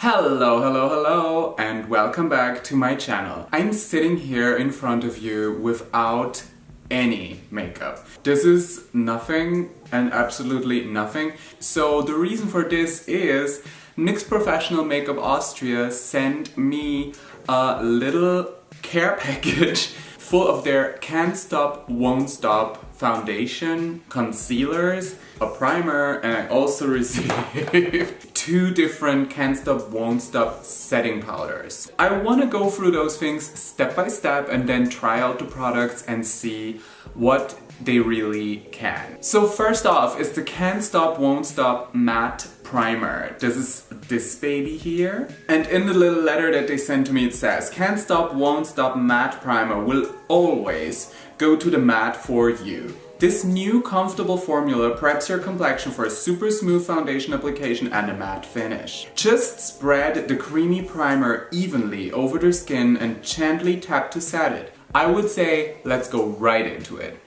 Hello, hello, hello, and welcome back to my channel. I'm sitting here in front of you without any makeup. This is nothing and absolutely nothing. So the reason for this is NYX Professional Makeup Austria sent me a little care package full of their Can't Stop, Won't Stop foundation, concealers, a primer, and I also received 2 different Can't Stop, Won't Stop setting powders. I want to go through those things step by step and then try out the products and see what they really can. So first off is the Can't Stop, Won't Stop Matte Primer. This is this baby here. And in the little letter that they sent to me it says, Can't Stop, Won't Stop Matte Primer will always go to the matte for you. This new comfortable formula preps your complexion for a super smooth foundation application and a matte finish. Just spread the creamy primer evenly over the skin and gently tap to set it. I would say let's go right into it.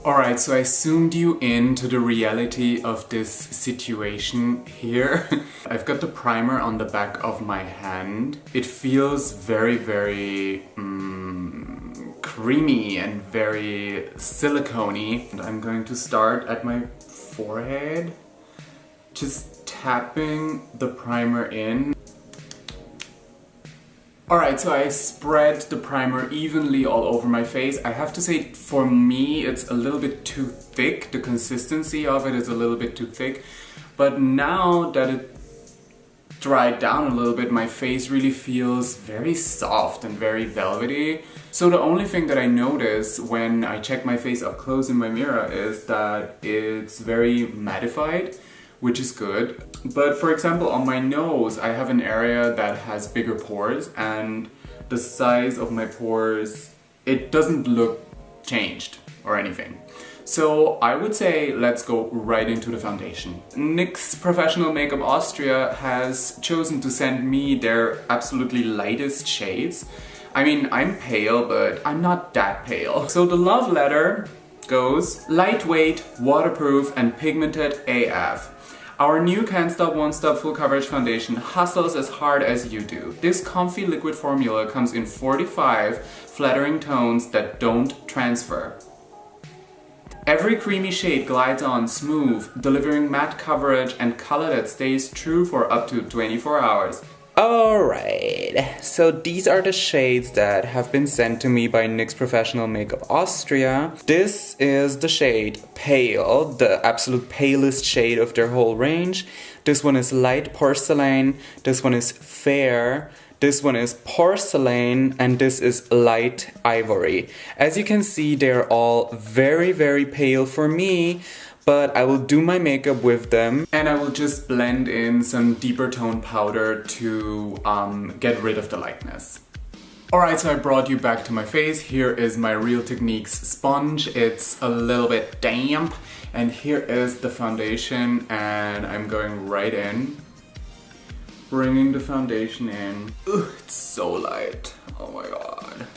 Alright, so I zoomed you into the reality of this situation here. I've got the primer on the back of my hand. It feels very creamy and very silicone-y. And I'm going to start at my forehead, just tapping the primer in. Alright, so I spread the primer evenly all over my face. I have to say, for me, it's a little bit too thick. The consistency of it is a little bit too thick. But now that it dried down a little bit, my face really feels very soft and very velvety. So the only thing that I notice when I check my face up close in my mirror is that it's very mattified, which is good. But for example, on my nose, I have an area that has bigger pores, and the size of my pores, it doesn't look changed or anything. So I would say let's go right into the foundation. NYX Professional Makeup Austria has chosen to send me their absolutely lightest shades. I mean, I'm pale, but I'm not that pale. So the love letter goes lightweight, waterproof, and pigmented AF. Our new Can't Stop, Won't Stop Full Coverage Foundation hustles as hard as you do. This comfy liquid formula comes in 45 flattering tones that don't transfer. Every creamy shade glides on smooth, delivering matte coverage and color that stays true for up to 24 hours. Alright, so these are the shades that have been sent to me by NYX Professional Makeup Austria. This is the shade Pale, the absolute palest shade of their whole range. This one is Light Porcelain, this one is Fair, this one is Porcelain, and this is Light Ivory. As you can see, they're all very pale for me, but I will do my makeup with them and I will just blend in some deeper tone powder to get rid of the lightness. Alright, so I brought you back to my face. Here is my Real Techniques sponge. It's a little bit damp. And here is the foundation, and I'm going right in. Bringing the foundation in. Ugh, it's so light. Oh my god.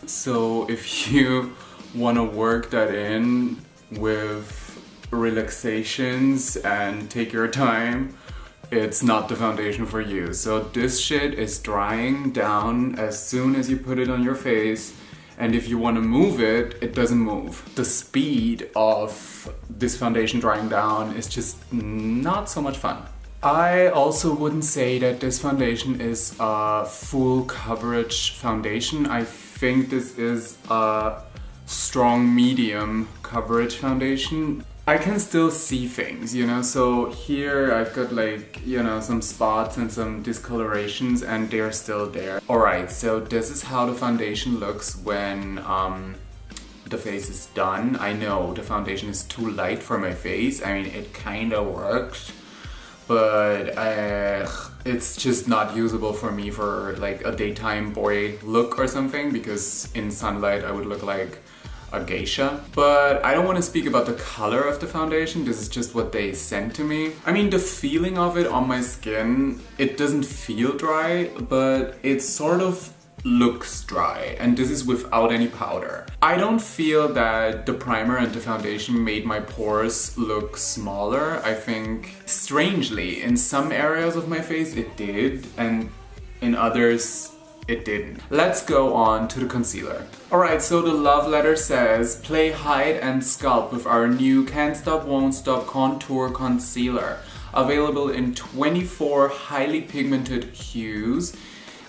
So if you want to work that in with relaxations and take your time, it's not the foundation for you. So this shit is drying down as soon as you put it on your face, and if you want to move it, it doesn't move. The speed of this foundation drying down is just not so much fun. I also wouldn't say that this foundation is a full coverage foundation. I think this is a strong medium coverage foundation. I can still see things, you know, so here I've got like, you know, some spots and some discolorations, and they're still there. Alright, so this is how the foundation looks when the face is done. I know the foundation is too light for my face. I mean, it kinda works, but it's just not usable for me for like a daytime boy look or something, because in sunlight I would look like a geisha. But I don't want to speak about the color of the foundation, this is just what they sent to me. I mean, the feeling of it on my skin, it doesn't feel dry, but it sort of looks dry, and this is without any powder. I don't feel that the primer and the foundation made my pores look smaller. I think, strangely, in some areas of my face it did, and in others it didn't. Let's go on to the concealer. Alright, so the love letter says, play hide and sculpt with our new Can't Stop Won't Stop Contour Concealer. Available in 24 highly pigmented hues.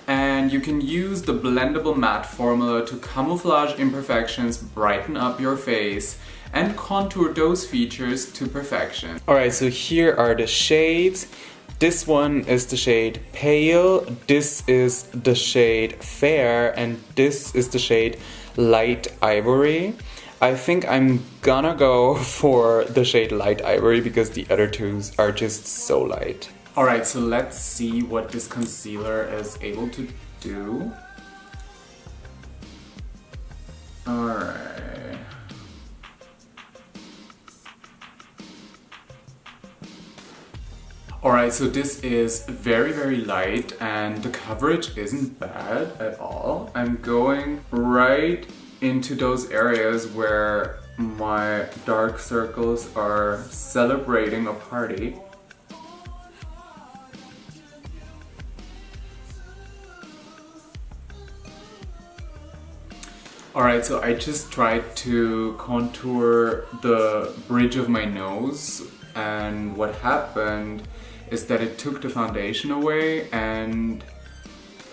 And you can use the blendable matte formula to camouflage imperfections, brighten up your face, and contour those features to perfection. Alright, so here are the shades. This one is the shade Pale, this is the shade Fair, and this is the shade Light Ivory. I think I'm gonna go for the shade Light Ivory because the other two are just so light. Alright, so let's see what this concealer is able to do. Alright. Alright, so this is very, very light and the coverage isn't bad at all. I'm going right into those areas where my dark circles are celebrating a party. Alright, so I just tried to contour the bridge of my nose, and what happened is that it took the foundation away, and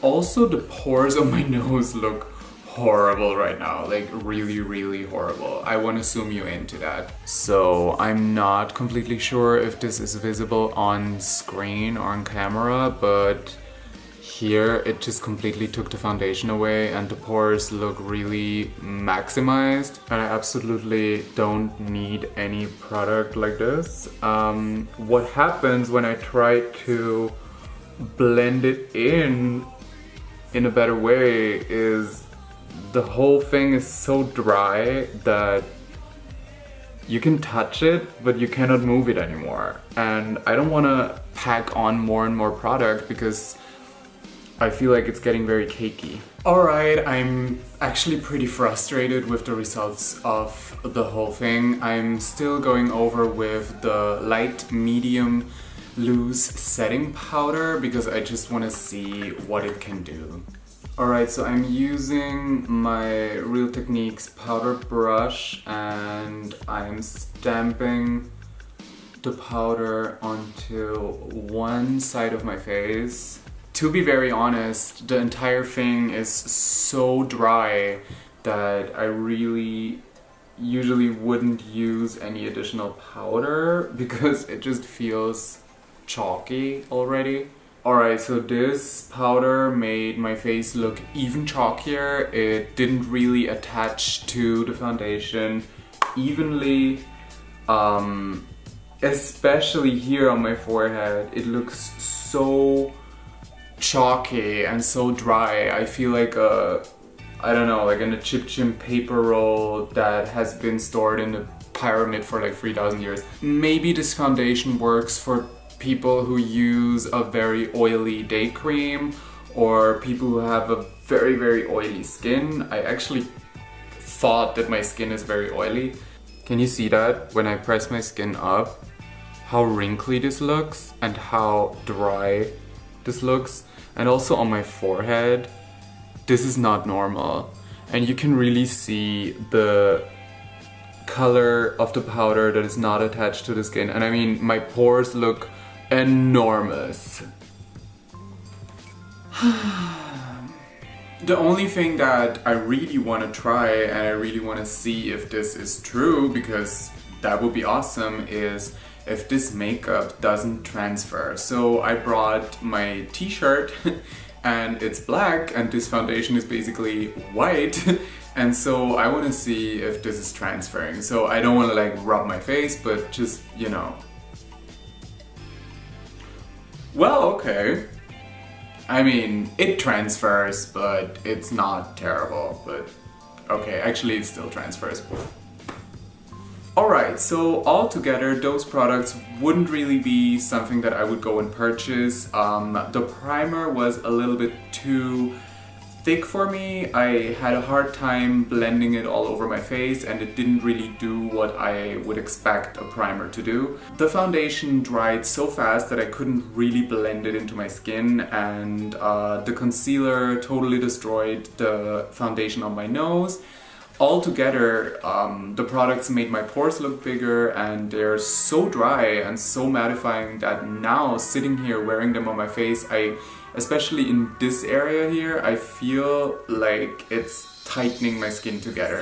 also the pores on my nose look horrible right now, like really, really horrible. I want to zoom you into that. So I'm not completely sure if this is visible on screen or on camera, but here it just completely took the foundation away and the pores look really maximized, and I absolutely don't need any product like this. What happens when I try to blend it in a better way is the whole thing is so dry that you can touch it, but you cannot move it anymore. And I don't want to pack on more and more product because I feel like it's getting very cakey. Alright, I'm actually pretty frustrated with the results of the whole thing. I'm still going over with the light medium loose setting powder because I just want to see what it can do. Alright, so I'm using my Real Techniques powder brush and I'm stamping the powder onto one side of my face. To be very honest, the entire thing is so dry that I really usually wouldn't use any additional powder because it just feels chalky already. Alright, so this powder made my face look even chalkier. It didn't really attach to the foundation evenly. Especially here on my forehead, it looks so chalky and so dry. I feel like I don't know, like an Egyptian paper roll that has been stored in a pyramid for like 3,000 years. Maybe this foundation works for people who use a very oily day cream or people who have a very, very oily skin. I actually thought that my skin is very oily. Can you see that when I press my skin up? How wrinkly this looks and how dry this looks. And also on my forehead, this is not normal. And you can really see the color of the powder that is not attached to the skin. And I mean, my pores look enormous. The only thing that I really want to try and I really want to see if this is true, because that would be awesome, is if this makeup doesn't transfer. So I brought my t-shirt and it's black and this foundation is basically white and so I want to see if this is transferring. So I don't want to like rub my face, but just, you know. Well, okay. I mean, it transfers, but it's not terrible, but okay, actually it still transfers. Alright, so altogether those products wouldn't really be something that I would go and purchase. The primer was a little bit too thick for me. I had a hard time blending it all over my face and it didn't really do what I would expect a primer to do. The foundation dried so fast that I couldn't really blend it into my skin, and the concealer totally destroyed the foundation on my nose. Altogether, the products made my pores look bigger, and they're so dry and so mattifying that now sitting here wearing them on my face, especially in this area here, I feel like it's tightening my skin together.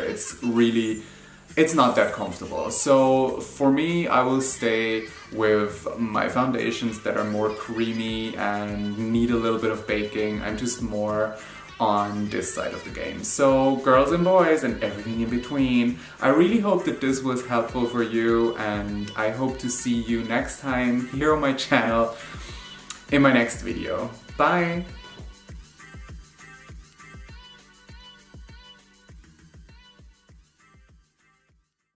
It's not that comfortable. So for me, I will stay with my foundations that are more creamy and need a little bit of baking. I'm just more on this side of the game. So girls and boys and everything in between, I really hope that this was helpful for you, and I hope to see you next time here on my channel in my next video. Bye!